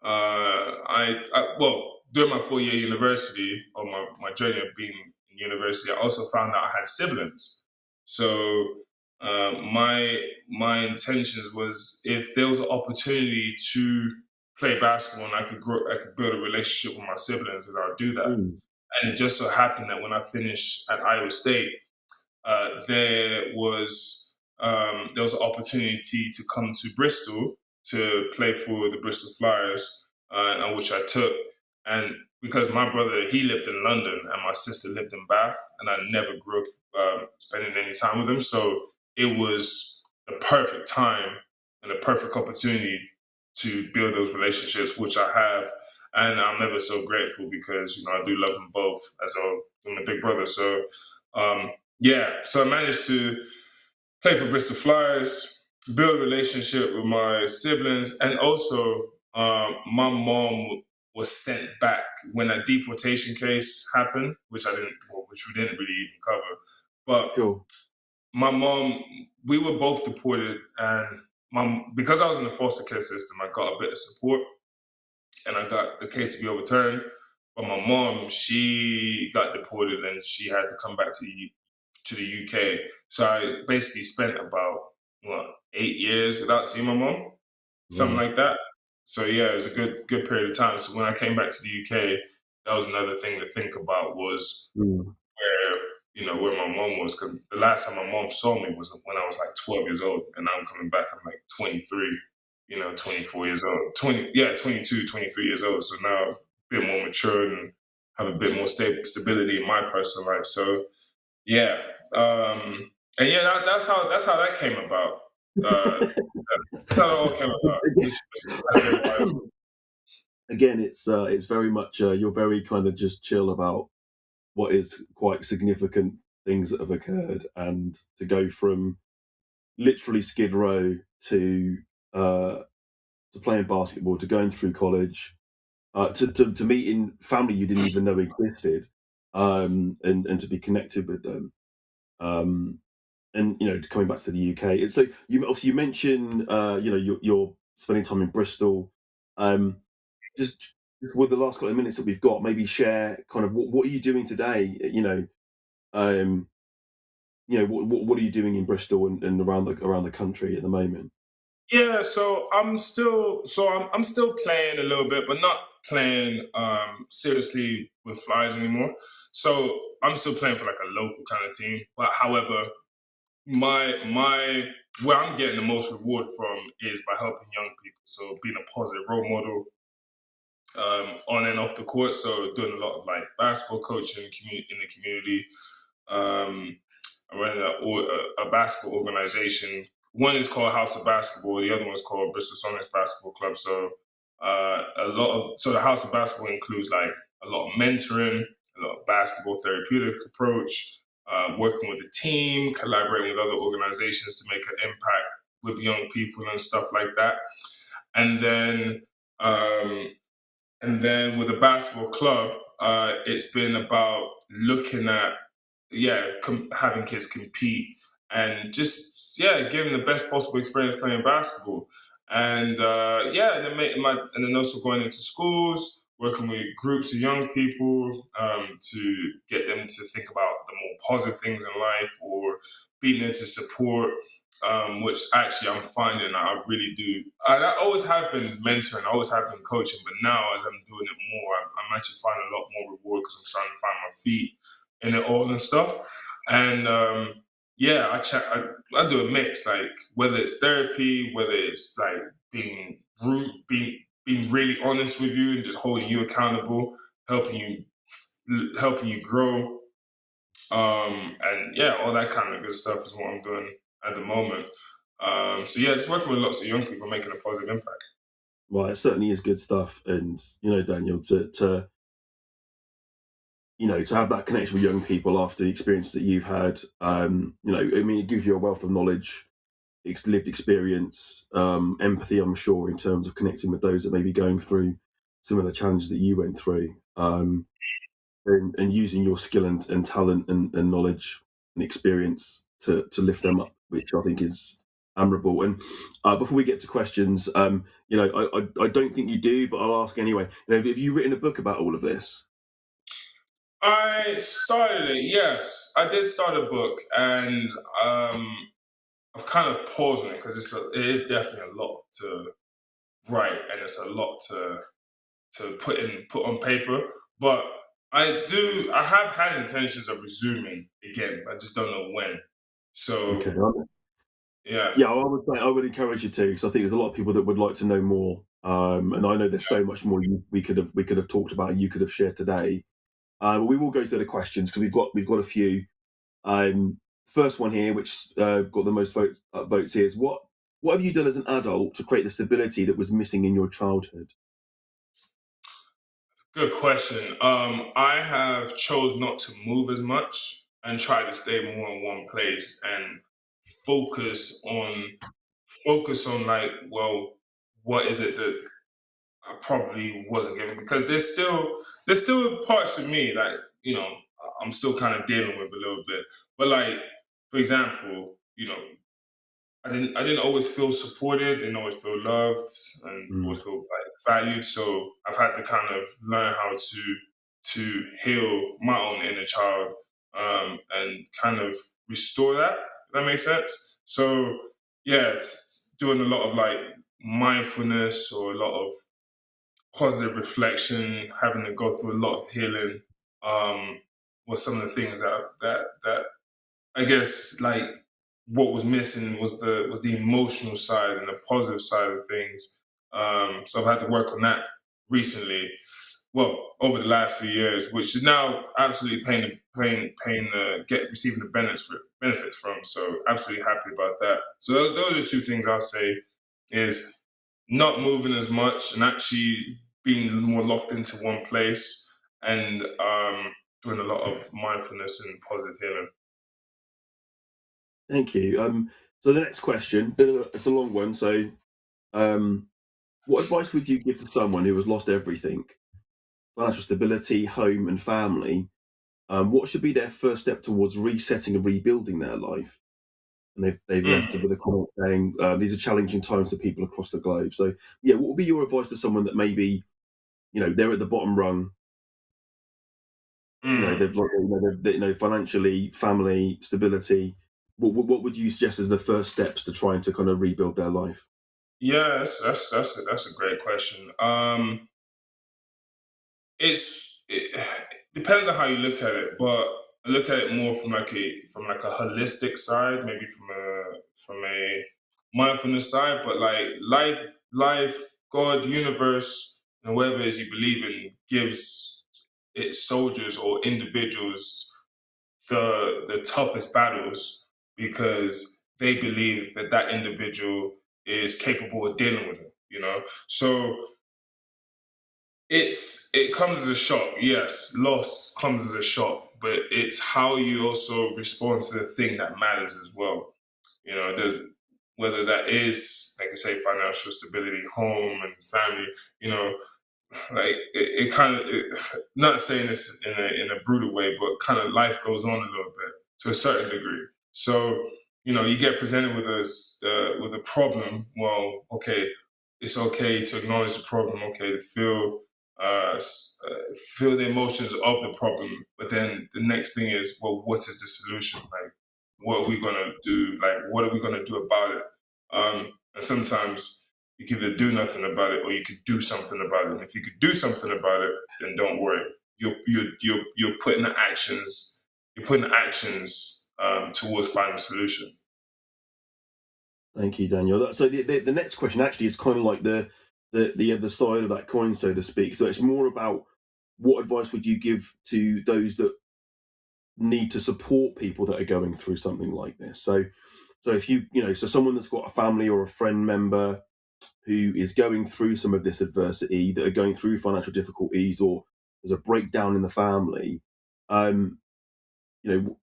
well, during my 4-year university or my journey of being in university, I also found out I had siblings. So My intentions was if there was an opportunity to play basketball and I could build a relationship with my siblings, then I would do that. Mm. And it just so happened that when I finished at Iowa State, there was an opportunity to come to Bristol to play for the Bristol Flyers, which I took. And because my brother, he lived in London and my sister lived in Bath, and I never grew up spending any time with them, so it was the perfect time and the perfect opportunity to build those relationships, which I have. And I'm ever so grateful because I do love them both as I'm a big brother. So yeah, so I managed to play for Bristol Flyers, build a relationship with my siblings, and also my mom was sent back when a deportation case happened, which we didn't really even cover. But Sure. my mom, we were both deported, and because I was in the foster care system, I got a bit of support, and I got the case to be overturned. But my mom, she got deported, and she had to come back to the UK. So I basically spent about 8 years without seeing my mom, something Wow. like that. So yeah, it was a good period of time. So when I came back to the UK, that was another thing to think about was Mm. where my mom was, because the last time my mom saw me was when I was like 12 years old, and now I'm coming back, I'm like 23, 24 years old, 22, 23 years old. So now a bit more mature and have a bit more stability in my personal life. So yeah, and yeah, that's how that came about. Uh, that's how it all came about. As everybody else. Again, it's very much you're very kind of just chill about what is quite significant things that have occurred, and to go from literally Skid Row uh, to playing basketball, to going through college, to meeting family you didn't even know existed, and to be connected with them, um, and coming back to the UK. And so you mentioned you're spending time in Bristol. Um, just with the last couple of minutes that we've got, maybe share kind of what are you doing today? Um, what are you doing in Bristol and around the country at the moment? Yeah, so I'm still playing a little bit, but not playing seriously with Flyers anymore. So I'm still playing for like a local kind of team. But however, my where I'm getting the most reward from is by helping young people. So being a positive role model on and off the court. So doing a lot of like basketball coaching in the community. I run a basketball organization. One is called House of Basketball. The other one is called Bristol Sonics Basketball Club. So the House of Basketball includes like a lot of mentoring, a lot of basketball therapeutic approach, working with the team, collaborating with other organizations to make an impact with young people and stuff like that. And then um, with the basketball club, it's been about looking at having kids compete and just giving the best possible experience playing basketball. And and then also going into schools, working with groups of young people to get them to think about the more positive things in life, or being there to support, which actually I'm finding that I really do. I always have been mentoring, I always have been coaching, but now as I'm doing it more, I'm actually finding a lot more reward because I'm starting to find my feet in it all and stuff. And I do a mix, like whether it's therapy, whether it's like being rude, being really honest with you and just holding you accountable, helping you grow, and all that kind of good stuff is what I'm doing at the moment. Just working with lots of young people, making a positive impact. Well, it certainly is good stuff, and Daniel, to have that connection with young people after the experiences that you've had, I mean, it gives you a wealth of knowledge, lived experience, empathy, I'm sure, in terms of connecting with those that may be going through some of the challenges that you went through, and using your skill and talent and knowledge and experience to lift them up, which I think is admirable. And before we get to questions, I don't think you do, but I'll ask anyway. Have you written a book about all of this? I started it, yes. I did start a book, and I've kind of paused on it because it is definitely a lot to write, and it's a lot to put on paper. But I have had intentions of resuming again. I just don't know when. Okay. So yeah, Yeah, I would say I would encourage you to, because I think there's a lot of people that would like to know more. And I know there's so much more we could have talked about and you could have shared today. But we will go through the questions because we've got a few. First one here, which got the most votes here, is what have you done as an adult to create the stability that was missing in your childhood? good question. I have chose not to move as much and try to stay more in one place and focus on like, well, what is it that I probably wasn't given, because there's still parts of me, like, I'm still kind of dealing with a little bit. But like, for example, I didn't always feel supported, didn't always feel loved, and Mm, always feel like valued. So I've had to kind of learn how to heal my own inner child, and kind of restore that. If that makes sense. So yeah, it's doing a lot of like mindfulness, or a lot of positive reflection, having to go through a lot of healing, um, was some of the things that I guess, like, what was missing was the emotional side and the positive side of things. So I've had to work on that recently. Well, over the last few years, which is now absolutely paying receiving the benefits from. So absolutely happy about that. So those are two things I'll say is not moving as much and actually being more locked into one place, and doing a lot of mindfulness and positive healing. thank you. So the next question, it's a long one. So, um, what advice would you give to someone who has lost everything, financial stability, home, and family? What should be their first step towards resetting and rebuilding their life? And they've left it Mm, with a comment saying these are challenging times for people across the globe. So, yeah, what would be your advice to someone that maybe they're at the bottom rung? mm. They've like financially, family stability. What would you suggest as the first steps to trying to kind of rebuild their life? Yeah, that's a great question. It depends on how you look at it, but I look at it more from like a holistic side, maybe from a mindfulness side. But like, life, God, universe, and whatever it is you believe in gives its soldiers or individuals the toughest battles, because they believe that that individual is capable of dealing with it. So it comes as a shock. Yes, loss comes as a shock, but it's how you also respond to the thing that matters as well. There's whether that is, like I say, financial stability, home, and family. You know, like it kind of, not saying this in a brutal way, but kind of life goes on a little bit to a certain degree. So you get presented with a problem. Well, okay, it's okay to acknowledge the problem. Okay, to feel the emotions of the problem, but then the next thing is, well, what is the solution? Like, what are we gonna do? Like, what are we gonna do about it? And sometimes you can either do nothing about it, or you could do something about it. And if you could do something about it, then don't worry. You're putting the actions. You're putting the actions towards finding a solution. Thank you, Daniel. So the next question actually is kind of like the other side of that coin, so to speak. So it's more about what advice would you give to those that need to support people that are going through something like this? So if so someone that's got a family or a friend member who is going through some of this adversity, that are going through financial difficulties, or there's a breakdown in the family, um, you know,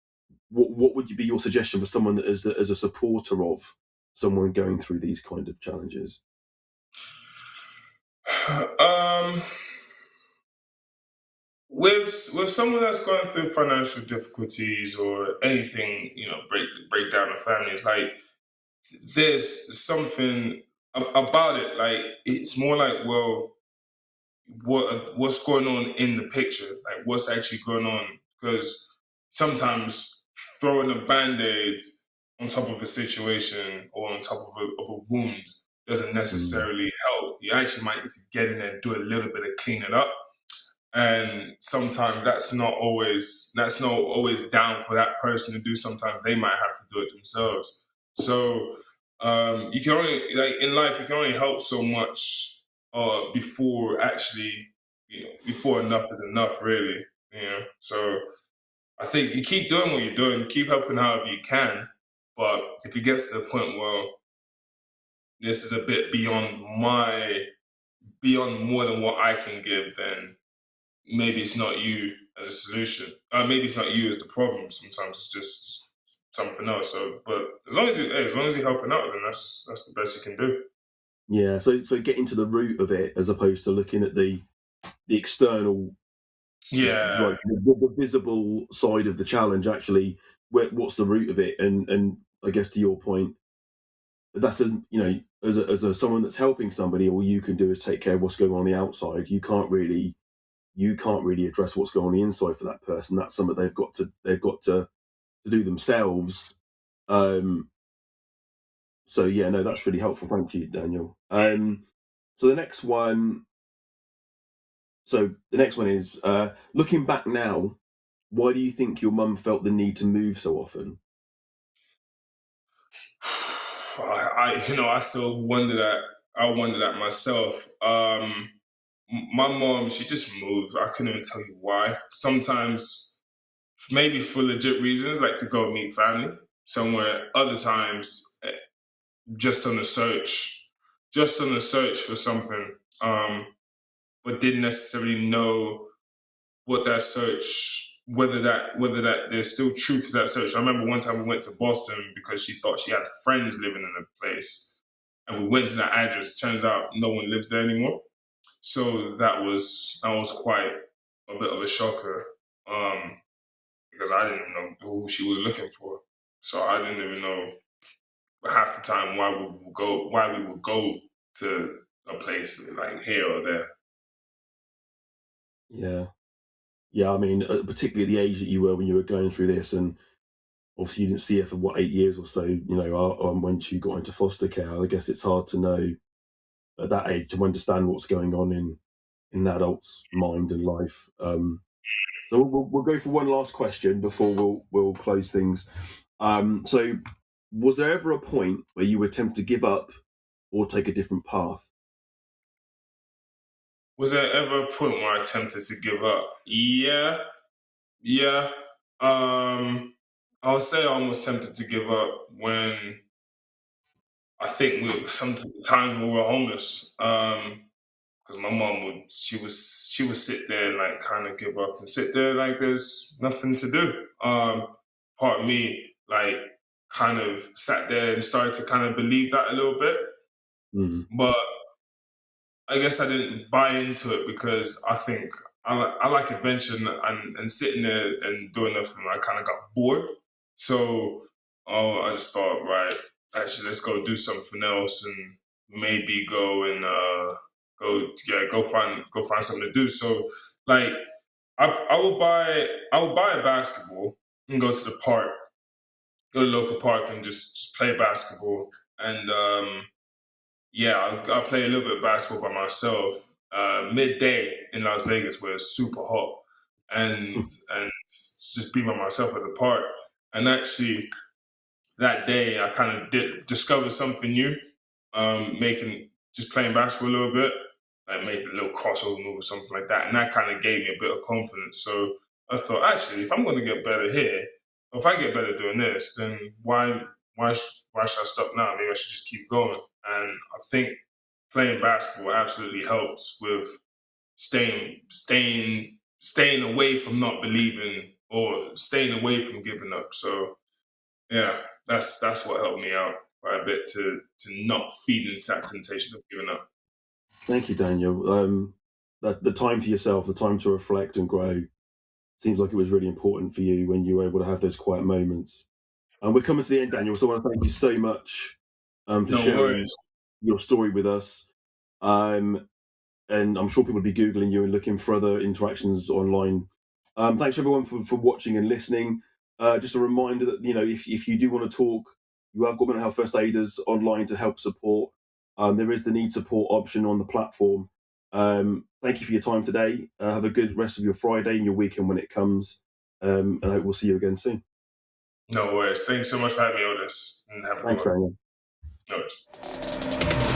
what would be your suggestion for someone that is as a supporter of someone going through these kind of challenges? um, with someone that's going through financial difficulties or anything, break down in families, like, there's something about it. Like, it's more like, well, what's going on in the picture, like what's actually going on, because sometimes throwing a band-aid on top of a situation or on top of a wound doesn't Mm. necessarily help. You actually might need to get in there and do a little bit of cleaning up. And sometimes that's not always down for that person to do. Sometimes they might have to do it themselves. So you can only, like in life, you can only help so much before actually, before enough is enough, really. So I think you keep doing what you're doing, keep helping however you can. But if it gets to the point where this is a bit beyond more than what I can give, then maybe it's not you as a solution. Maybe it's not you as the problem. Sometimes it's just something else. So, but as long as you're helping out, then that's the best you can do. Yeah. So getting to the root of it as opposed to looking at the external, just Yeah, like the visible side of the challenge. Actually, what's the root of it? And I guess to your point, that's as a someone that's helping somebody, all you can do is take care of what's going on the outside. You can't really address what's going on the inside for that person. That's something they've got to do themselves. Um, so yeah, no, that's really helpful. Thank you, Daniel. So the next one, is looking back now. Why do you think your mum felt the need to move so often? I still wonder that. I wonder that myself. My mom, she just moved. I couldn't even tell you why. Sometimes, maybe for legit reasons, like to go meet family somewhere. Other times, just on a search, for something, but didn't necessarily know what that search, whether that there's still truth to that search. I remember one time we went to Boston because she thought she had friends living in the place, and we went to that address. Turns out no one lives there anymore. So that was quite a bit of a shocker, because I didn't even know who she was looking for. So I didn't even know half the time why we would go to a place like here or there. Yeah, yeah. I mean, particularly at the age that you were when you were going through this, and obviously you didn't see her for what 8 years or so. When she got into foster care, I guess it's hard to know at that age to understand what's going on in an adult's mind and life. So we'll go for one last question before we'll close things. So, was there ever a point where you were tempted to give up or take a different path? Was there ever a point where I attempted to give up? Yeah, yeah. I would say I almost tempted to give up when some times when we were homeless. Because my mom she would sit there and like kind of give up and sit there like there's nothing to do. Part of me like kind of sat there and started to kind of believe that a little bit, Mm. but I guess I didn't buy into it because I think I like adventure and sitting there and doing nothing. I kind of got bored, so I just thought, right, actually, let's go do something else and maybe go find something to do. So, like, I would buy a basketball and go to the park, go to the local park and just play basketball. And yeah, I'll play a little bit of basketball by myself midday in Las Vegas where it's super hot, and just be by myself at the park. And actually, that day I kind of did discover something new, making just playing basketball a little bit, like made a little crossover move or something like that, and that kind of gave me a bit of confidence. So I thought, actually, if I'm going to get better here, or if I get better doing this, then why should I stop now? Maybe I should just keep going. And I think playing basketball absolutely helps with staying away from not believing or staying away from giving up. So yeah, that's what helped me out quite a bit to not feed into that temptation of giving up. Thank you, Daniel. The time for yourself, the time to reflect and grow, seems like it was really important for you when you were able to have those quiet moments. And we're coming to the end, Daniel. So I want to thank you so much for No sharing worries. your story with us. And I'm sure people will be Googling you and looking for other interactions online. Thanks everyone for watching and listening. Just a reminder that if you do want to talk You have got mental health first aiders online to help support. There is the need support option on the platform. Thank you for your time today. Have a good rest of your Friday and your weekend when it comes. And I hope we'll see you again soon. No worries. Thanks so much for having me, Odis, and have a good Thanks, one. Daniel. No worries.